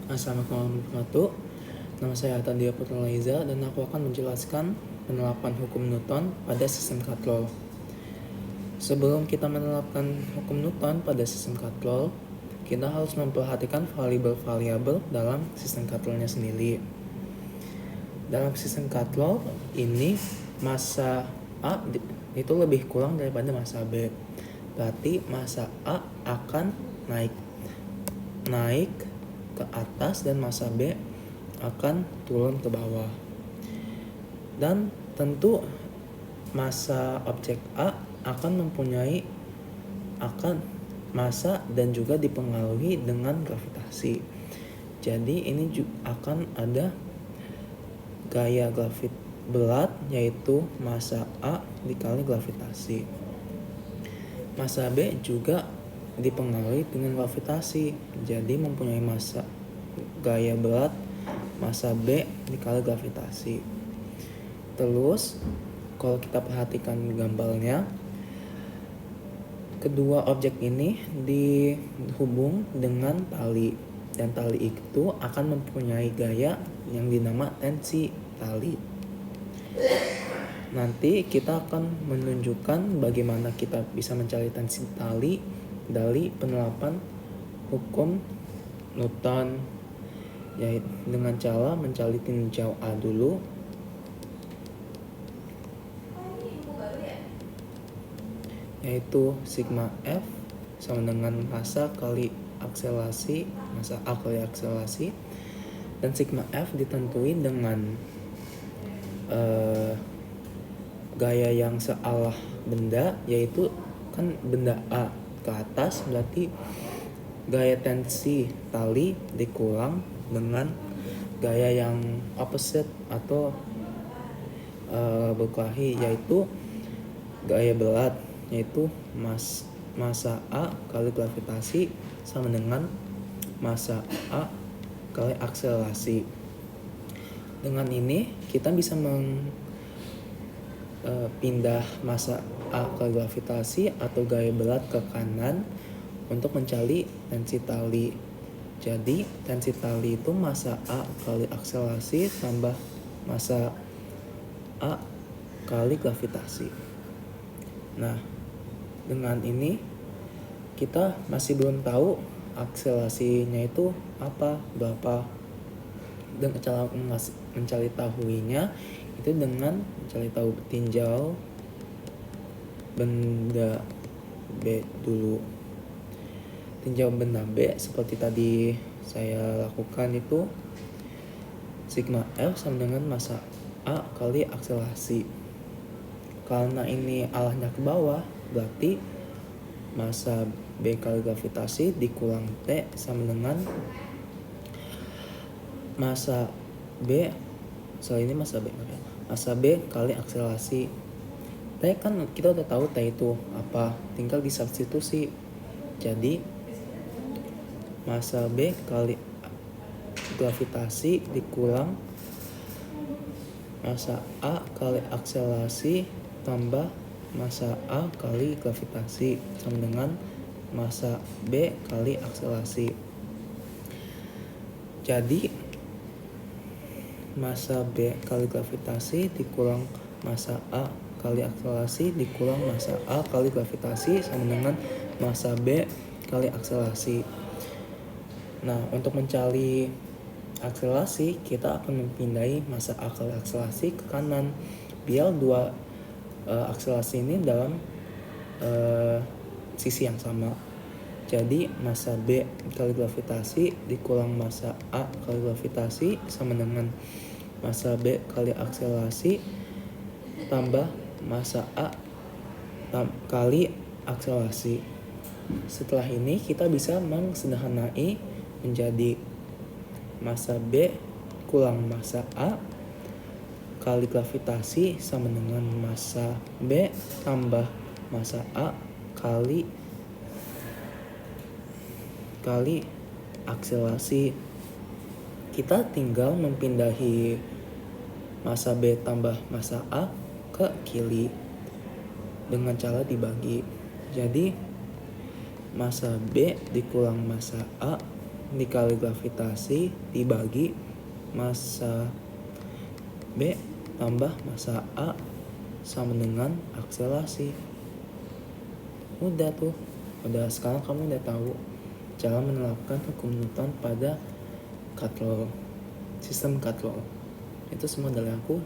Assalamualaikum warahmatullahi wabarakatuh. Nama saya Atadia Putra Laiza dan aku akan menjelaskan penerapan hukum Newton pada sistem katrol. Sebelum kita menerapkan hukum Newton pada sistem katrol, kita harus memperhatikan variabel-variabel dalam sistem katrolnya sendiri. Dalam sistem katrol ini masa A itu lebih kurang daripada masa B. Berarti masa A akan naik ke atas dan masa B akan turun ke bawah. Dan tentu masa objek A akan mempunyai masa dan juga dipengaruhi dengan gravitasi. Jadi ini juga akan ada gaya berat, yaitu masa A dikali gravitasi. Masa B juga dipengaruhi dengan gravitasi, jadi mempunyai gaya berat masa B dikali gravitasi. Terus kalau kita perhatikan gambarnya, kedua objek ini dihubung dengan tali, dan tali itu akan mempunyai gaya yang dinamakan tensi tali. Nanti kita akan menunjukkan bagaimana kita bisa mencari tensi tali dari penerapan hukum Newton, yaitu dengan cara mencari tinjau A dulu. Yaitu sigma F sama dengan massa kali akselerasi, massa A kali akselerasi, dan sigma F ditentuin dengan gaya yang searah benda, yaitu kan benda A ke atas, berarti gaya tensi tali dikurang dengan gaya yang opposite atau berkelahi, yaitu gaya berat, yaitu massa A kali gravitasi sama dengan massa A kali akselerasi. Dengan ini kita bisa pindah massa A kali gravitasi atau gaya berat ke kanan untuk mencari tensi tali. Jadi tensi tali itu massa A kali akselerasi tambah massa A kali gravitasi. Nah, dengan ini kita masih belum tahu akselerasinya itu berapa. Dan cara mencari tahuinya itu dengan mencari tahu tinjau benda B dulu. Tinjau benda B seperti tadi saya lakukan itu sigma F sama dengan massa A kali akselerasi. Karena ini arahnya ke bawah, berarti massa B kali gravitasi dikurang T sama dengan massa B kali akselerasi. T kan kita udah tahu T itu apa, tinggal disubstitusi. Jadi massa B kali gravitasi dikurang massa A kali akselerasi tambah massa A kali gravitasi sama dengan massa B kali akselerasi. Jadi massa B kali gravitasi dikurang massa A kali akselerasi dikurang massa A kali gravitasi sama dengan massa B kali akselerasi. Nah, untuk mencari akselerasi kita akan memindai massa A kali akselerasi ke kanan, biar dua akselerasi ini dalam sisi yang sama. Jadi massa B kali gravitasi dikurang massa A kali gravitasi sama dengan massa B kali akselerasi tambah massa A kali akselerasi. Setelah ini kita bisa mengsederhanai menjadi massa B kurang massa A kali gravitasi sama dengan massa B tambah massa A kali akselerasi. Kita tinggal mempindahi massa B tambah massa A ke kiri dengan cara dibagi. Jadi massa B dikurang massa A dikali gravitasi dibagi massa B tambah massa A sama dengan akselerasi. Udah tuh. Udah, sekarang kamu udah tahu cara menerapkan hukum Newton pada cut law, sistem cut law. Itu semua dari aku.